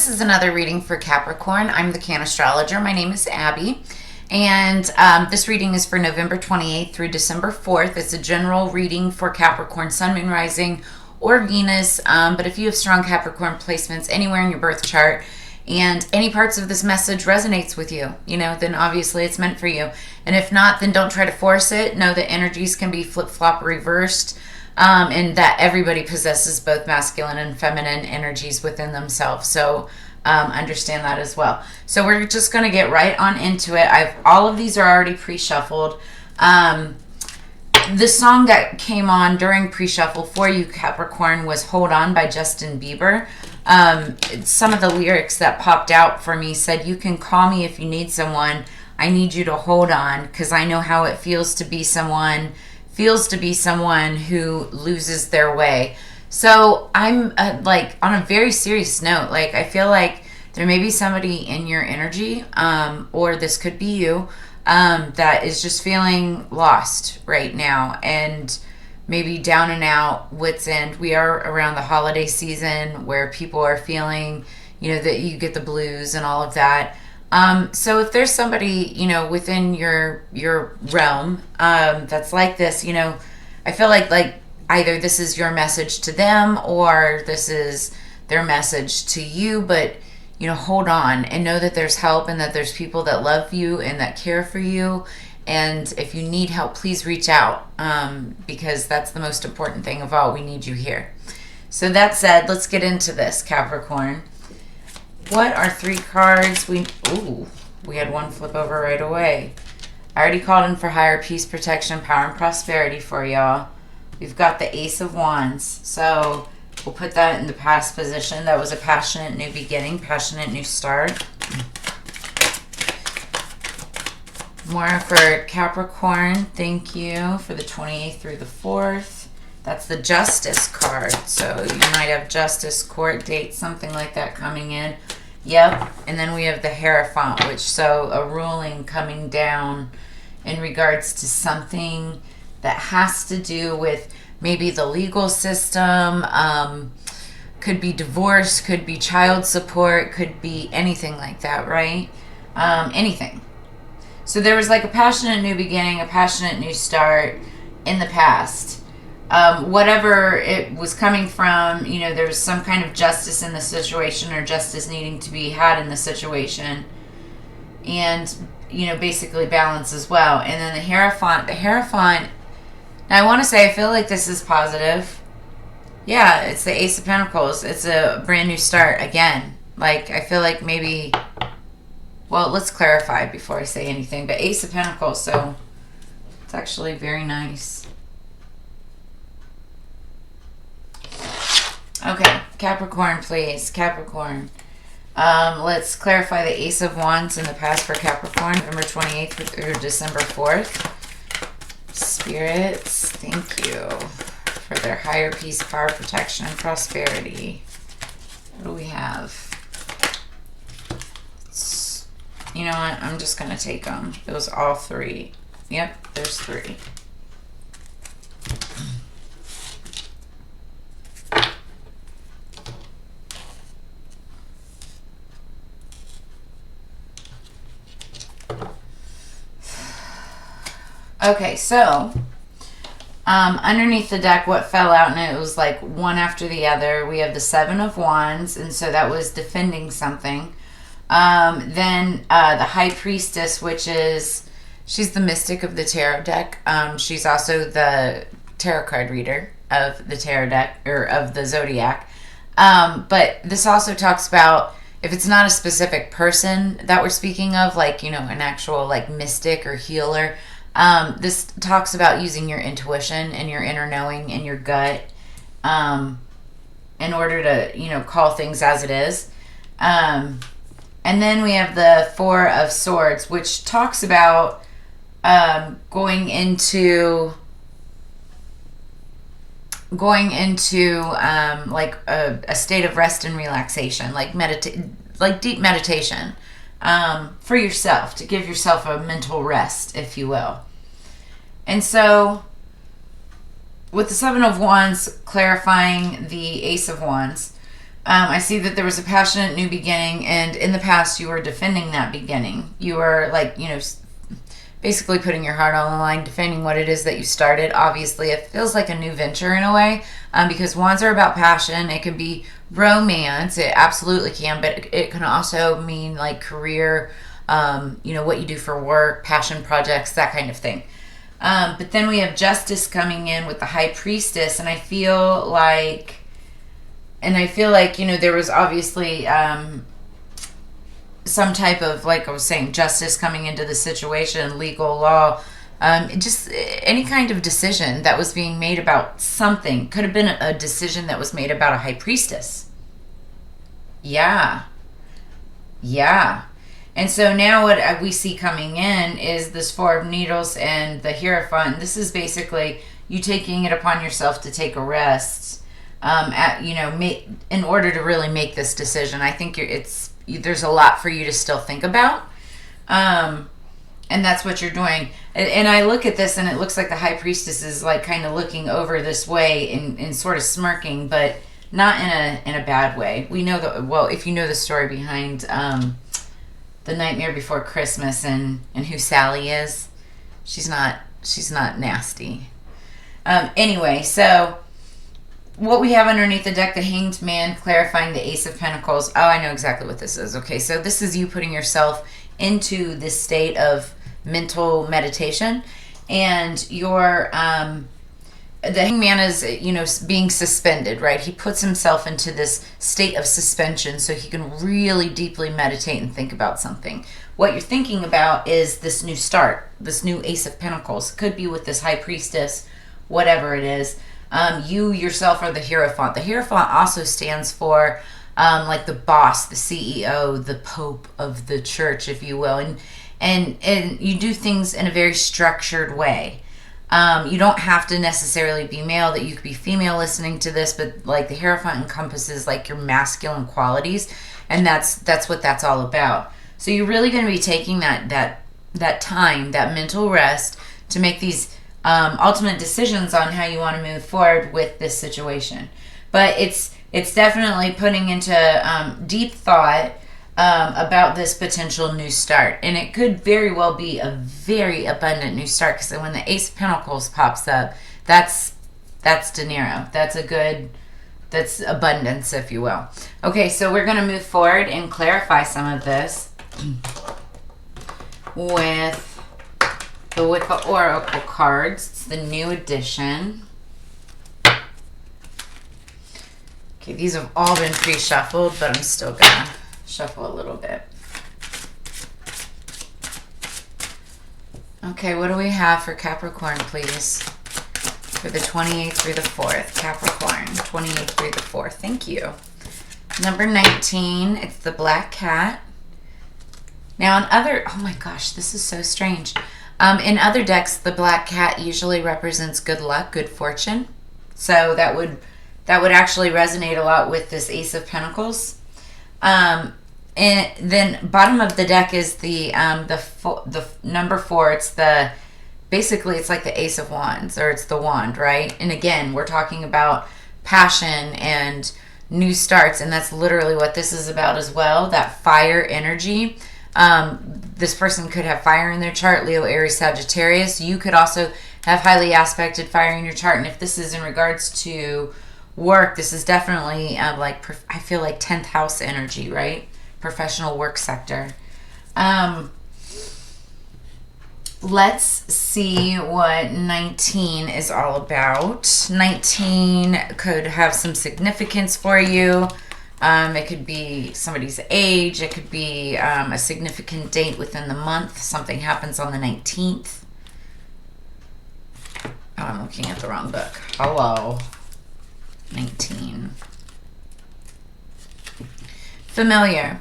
this is another reading for Capricorn. I'm the Cannastrologer. My name is Abby. And this reading is for November 28th through December 4th. It's a general reading for Capricorn, Sun, Moon, Rising, or Venus. But if you have strong Capricorn placements anywhere in your birth chart and any parts of this message resonates with you, then obviously it's meant for you. And if not, then don't try to force it. Know that energies can be flip-flop reversed. And that everybody possesses both masculine and feminine energies within themselves. So understand that as well. So we're just going to get right on into it. All of these are already pre-shuffled. The song that came on during pre-shuffle for you, Capricorn, was Hold On by Justin Bieber. Some of the lyrics that popped out for me said, "You can call me if you need someone. I need you to hold on, because I know how it feels to be someone who loses their way." So I'm like, on a very serious note, like I feel like there may be somebody in your energy, or this could be you, that is just feeling lost right now and maybe down and out, wit's end. We are around the holiday season where people are feeling, that you get the blues and all of that. So if there's somebody, within your realm, that's like this, I feel like either this is your message to them or this is their message to you, but, hold on and know that there's help and that there's people that love you and that care for you. And if you need help, please reach out, because that's the most important thing of all. We need you here. So that said, let's get into this, Capricorn. What are 3 cards? We had one flip over right away. I already called in for higher peace, protection, power, and prosperity for y'all. We've got the Ace of Wands. So we'll put that in the past position. That was a passionate new beginning, passionate new start. More for Capricorn. Thank you for the 28th through the 4th. That's the Justice card. So you might have justice, court date, something like that coming in. Yep. And then we have the Hierophant, so a ruling coming down in regards to something that has to do with maybe the legal system, could be divorce, could be child support, could be anything like that, right? Anything. So there was like a passionate new beginning, a passionate new start in the past. Whatever it was coming from, there was some kind of justice in the situation or justice needing to be had in the situation. And, basically balance as well. And then the Hierophant, now I want to say, I feel like this is positive. Yeah, it's the Ace of Pentacles. It's a brand new start again. Like, I feel like maybe, well, let's clarify before I say anything. But Ace of Pentacles, so it's actually very nice. Okay, Capricorn, please. Capricorn. Let's clarify the Ace of Wands in the past for Capricorn, November 28th through December 4th. Spirits, thank you for their higher peace, power, protection, and prosperity. What do we have? You know what? I'm just going to take them. It was all 3. Yep, there's 3. Okay, so underneath the deck, what fell out, and it was like one after the other, we have the 7 of Wands, and so that was defending something. Then the High Priestess, which is, she's the mystic of the tarot deck. She's also the tarot card reader of the tarot deck, or of the zodiac. But this also talks about, if it's not a specific person that we're speaking of, like, an actual like mystic or healer, this talks about using your intuition and your inner knowing and your gut in order to, call things as it is. And then we have the 4 of Swords, which talks about going into like a state of rest and relaxation, like deep meditation, for yourself, to give yourself a mental rest, if you will. And so with the 7 of Wands clarifying the Ace of Wands, I see that there was a passionate new beginning, and in the past you were defending that beginning. You were like, basically putting your heart on the line, defending what it is that you started. Obviously, it feels like a new venture in a way, because wands are about passion. It can be romance. It absolutely can, but it can also mean like career, what you do for work, passion projects, that kind of thing. But then we have justice coming in with the high priestess, and I feel like, there was obviously some type of, like I was saying, justice coming into the situation, legal law, just any kind of decision that was being made about something. Could have been a decision that was made about a high priestess. Yeah. And so now what we see coming in is this Four of Needles and the Hierophant. This is basically you taking it upon yourself to take a rest, in order to really make this decision. I think there's a lot for you to still think about, and that's what you're doing. And I look at this, and it looks like the High Priestess is like kind of looking over this way and sort of smirking, but not in a bad way. We know that. Well, if you know the story behind The Nightmare Before Christmas and who Sally is, she's not nasty. Anyway, so what we have underneath the deck, the Hanged Man, clarifying the Ace of Pentacles. Oh, I know exactly what this is. Okay, so this is you putting yourself into this state of mental meditation, and your the Hanged Man is being suspended, right? He puts himself into this state of suspension so he can really deeply meditate and think about something. What you're thinking about is this new start, this new Ace of Pentacles. Could be with this High Priestess, whatever it is. You yourself are the Hierophant. The Hierophant also stands for like the boss, the CEO, the Pope of the church, if you will. And you do things in a very structured way. You don't have to necessarily be male, that you could be female listening to this, but like the Hierophant encompasses like your masculine qualities, and that's what that's all about. So you're really going to be taking that time, that mental rest, to make these ultimate decisions on how you want to move forward with this situation. But it's definitely putting into deep thought about this potential new start, and it could very well be a very abundant new start, because when the Ace of Pentacles pops up, that's dinero. That's abundance, if you will. Okay, so we're going to move forward and clarify some of this with the Wicca Oracle cards. It's the new edition. Okay, these have all been pre-shuffled, but I'm still gonna shuffle a little bit. Okay, what do we have for Capricorn, please? For the 28th through the 4th. Capricorn, 28th through the 4th. Thank you. Number 19, it's the Black Cat. Now, oh my gosh, this is so strange. In other decks, the Black Cat usually represents good luck, good fortune. So that would actually resonate a lot with this Ace of Pentacles. And then bottom of the deck is the number 4. It's basically it's like the Ace of Wands, or it's the wand, right? And again, we're talking about passion and new starts, and that's literally what this is about as well. That fire energy. This person could have fire in their chart, Leo, Aries, Sagittarius. You could also have highly aspected fire in your chart. And if this is in regards to work, this is definitely I feel like 10th house energy, right? Professional work sector. Let's see what 19 is all about. 19 could have some significance for you. It could be somebody's age. It could be a significant date within the month. Something happens on the 19th. Oh, I'm looking at the wrong book. Hello. 19. Familiar.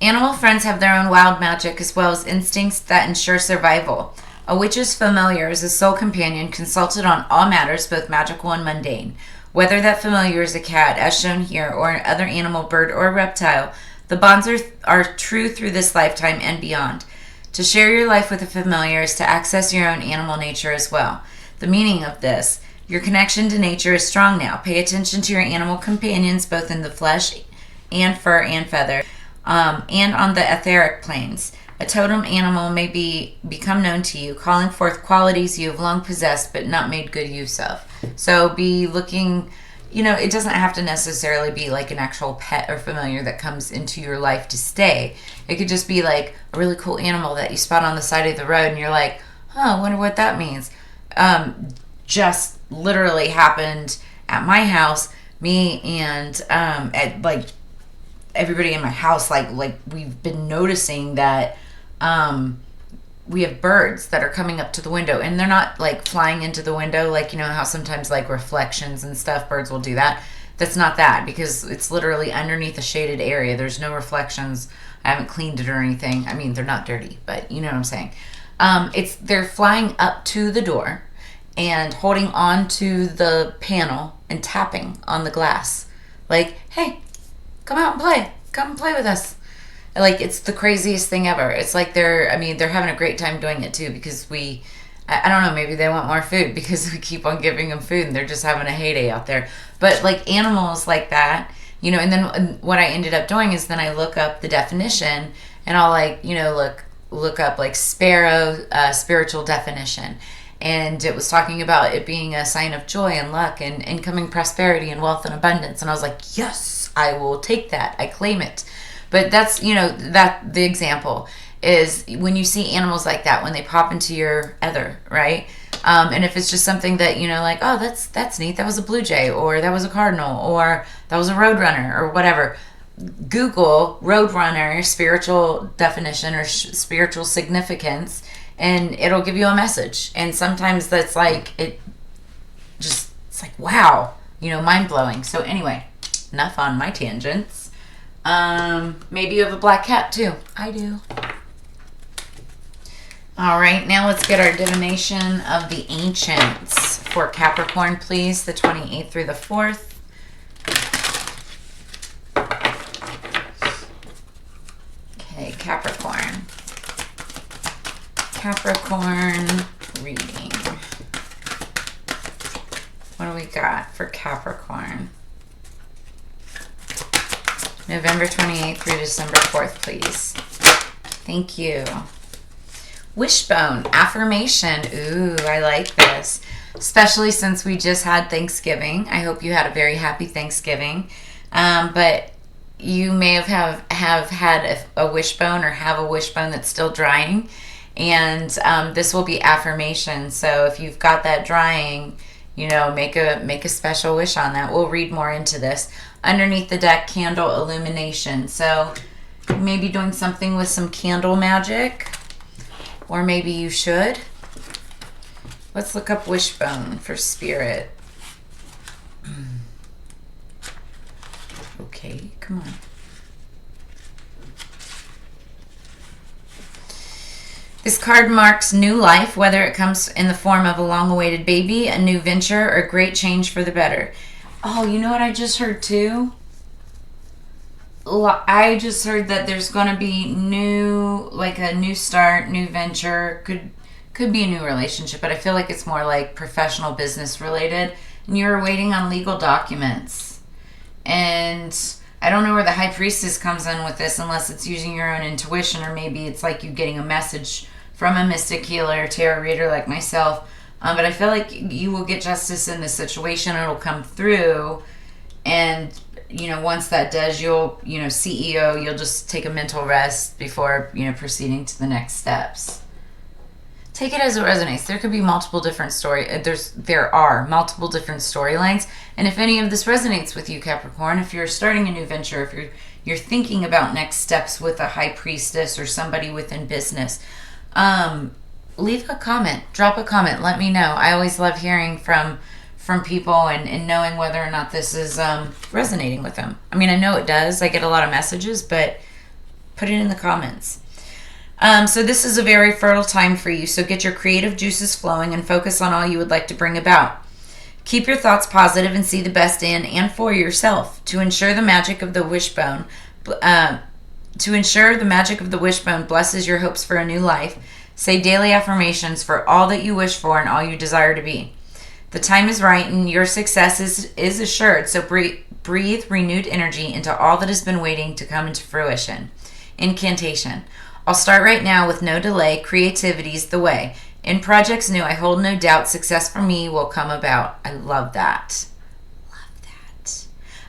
Animal friends have their own wild magic as well as instincts that ensure survival. A witch's familiar is a soul companion consulted on all matters, both magical and mundane. Whether that familiar is a cat, as shown here, or an other animal, bird, or reptile, the bonds are true through this lifetime and beyond. To share your life with a familiar is to access your own animal nature as well. The meaning of this: your connection to nature is strong now. Pay attention to your animal companions, both in the flesh and fur and feather, and on the etheric planes. A totem animal may become known to you, calling forth qualities you have long possessed but not made good use of. So be looking, it doesn't have to necessarily be like an actual pet or familiar that comes into your life to stay. It could just be like a really cool animal that you spot on the side of the road and you're like, I wonder what that means. Just literally happened at my house. Me and everybody in my house, like we've been noticing that we have birds that are coming up to the window, and they're not like flying into the window, like how sometimes like reflections and stuff, birds will do that. That's not that, because it's literally underneath a shaded area. There's no reflections. I haven't cleaned it or anything. I mean, they're not dirty, but you know what I'm saying. They're flying up to the door and holding on to the panel and tapping on the glass, like, hey, come out and play. Come and play with us. Like, it's the craziest thing ever. It's like they're having a great time doing it too, because I don't know, maybe they want more food because we keep on giving them food and they're just having a heyday out there. But like animals like that, and then what I ended up doing is then I look up the definition, and I'll look up like sparrow, spiritual definition. And it was talking about it being a sign of joy and luck and incoming prosperity and wealth and abundance. And I was like, yes, I will take that. I claim it. But that's, that the example is when you see animals like that, when they pop into your ether, right? And if it's just something that, like, oh, that's neat. That was a blue jay, or that was a cardinal, or that was a roadrunner, or whatever. Google roadrunner spiritual definition or spiritual significance, and it'll give you a message. And sometimes that's like, it's like, wow, mind blowing. So anyway, enough on my tangents. Maybe you have a black cat too. I do. All right, now let's get our divination of the ancients for Capricorn, please, the 28th through the 4th. Okay, Capricorn. Capricorn reading. What do we got for Capricorn? November 28th through December 4th, please. Thank you. Wishbone, affirmation. Ooh, I like this. Especially since we just had Thanksgiving. I hope you had a very happy Thanksgiving. But you may have had a wishbone or have a wishbone that's still drying. And this will be affirmation. So if you've got that drying, make a special wish on that. We'll read more into this. Underneath the deck, candle illumination. So maybe doing something with some candle magic. Or maybe you should. Let's look up wishbone for spirit. Okay, come on. This card marks new life, whether it comes in the form of a long-awaited baby, a new venture, or great change for the better. Oh, you know what I just heard too? I just heard that there's going to be a new start, new venture. Could be a new relationship, but I feel like it's more like professional business related. And you're waiting on legal documents. And I don't know where the High Priestess comes in with this, unless it's using your own intuition, or maybe it's like you getting a message from a mystic healer, tarot reader like myself. But I feel like you will get justice in this situation. It'll come through. And once that does, you'll, CEO, you'll just take a mental rest before, proceeding to the next steps. Take it as it resonates. There could be multiple different there are multiple different storylines. And if any of this resonates with you, Capricorn, if you're starting a new venture, if you're thinking about next steps with a High Priestess or somebody within business, leave a comment, drop a comment, let me know. I always love hearing from people and knowing whether or not this is resonating with them. I mean, I know it does. I get a lot of messages, but put it in the comments. So this is a very fertile time for you. So get your creative juices flowing and focus on all you would like to bring about. Keep your thoughts positive and see the best in and for yourself. To ensure the magic of the wishbone, blesses your hopes for a new life. Say daily affirmations for all that you wish for and all you desire to be. The time is right and your success is assured. So breathe renewed energy into all that has been waiting to come into fruition. Incantation. I'll start right now with no delay. Creativity's the way. In projects new, I hold no doubt success for me will come about. I love that. Love that.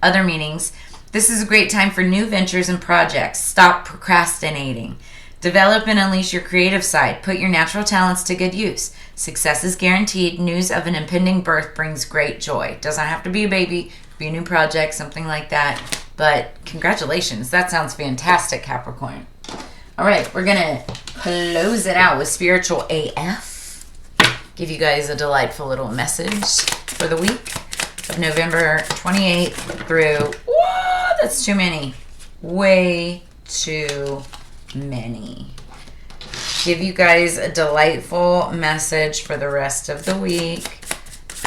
Other meanings. This is a great time for new ventures and projects. Stop procrastinating. Develop and unleash your creative side. Put your natural talents to good use. Success is guaranteed. News of an impending birth brings great joy. Doesn't have to be a baby, be a new project, something like that. But congratulations. That sounds fantastic, Capricorn. All right, we're going to close it out with Spiritual AF. Give you guys a delightful little message for the week of November 28th through... Whoa, that's too many. Way too many. Give you guys a delightful message for the rest of the week.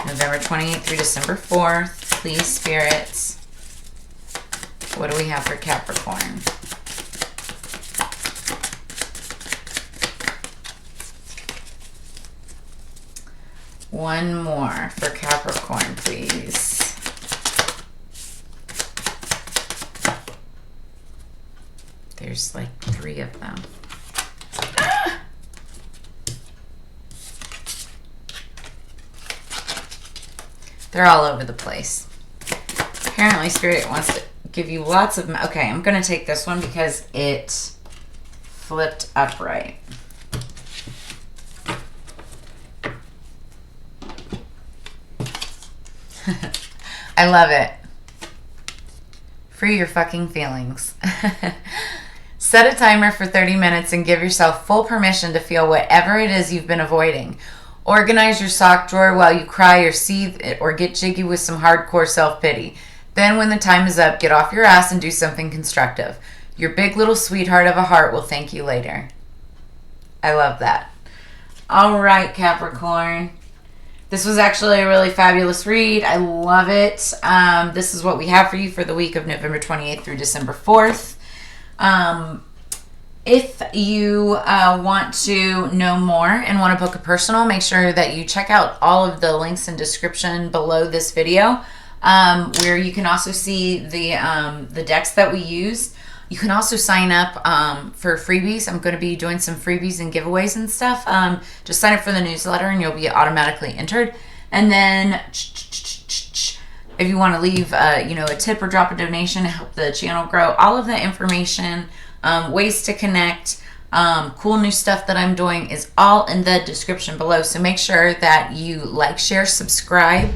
November 28th through December 4th. Please, spirits. What do we have for Capricorn? One more for Capricorn, please. There's like 3 of them. Ah! They're all over the place. Apparently, Spirit wants to give you lots of... Okay, I'm going to take this one because it flipped upright. I love it. Free your fucking feelings. Set a timer for 30 minutes and give yourself full permission to feel whatever it is you've been avoiding. Organize your sock drawer while you cry or seethe or get jiggy with some hardcore self-pity. Then when the time is up, get off your ass and do something constructive. Your big little sweetheart of a heart will thank you later. I love that. All right, Capricorn. This was actually a really fabulous read. I love it. This is what we have for you for the week of November 28th through December 4th. If you want to know more and want to book a personal, make sure that you check out all of the links in description below this video, where you can also see the decks that we use. You can also sign up for freebies. I'm going to be doing some freebies and giveaways and stuff. Just sign up for the newsletter and you'll be automatically entered. And then if you want to leave a tip or drop a donation to help the channel grow, all of that information, ways to connect, cool new stuff that I'm doing is all in the description below. So make sure that you like, share, subscribe,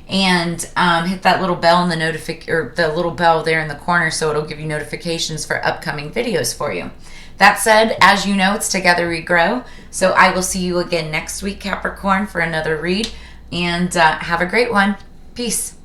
and hit that little bell in the little bell there in the corner so it'll give you notifications for upcoming videos for you. That said, as you know, it's Together We Grow. So I will see you again next week, Capricorn, for another read. And have a great one. Peace.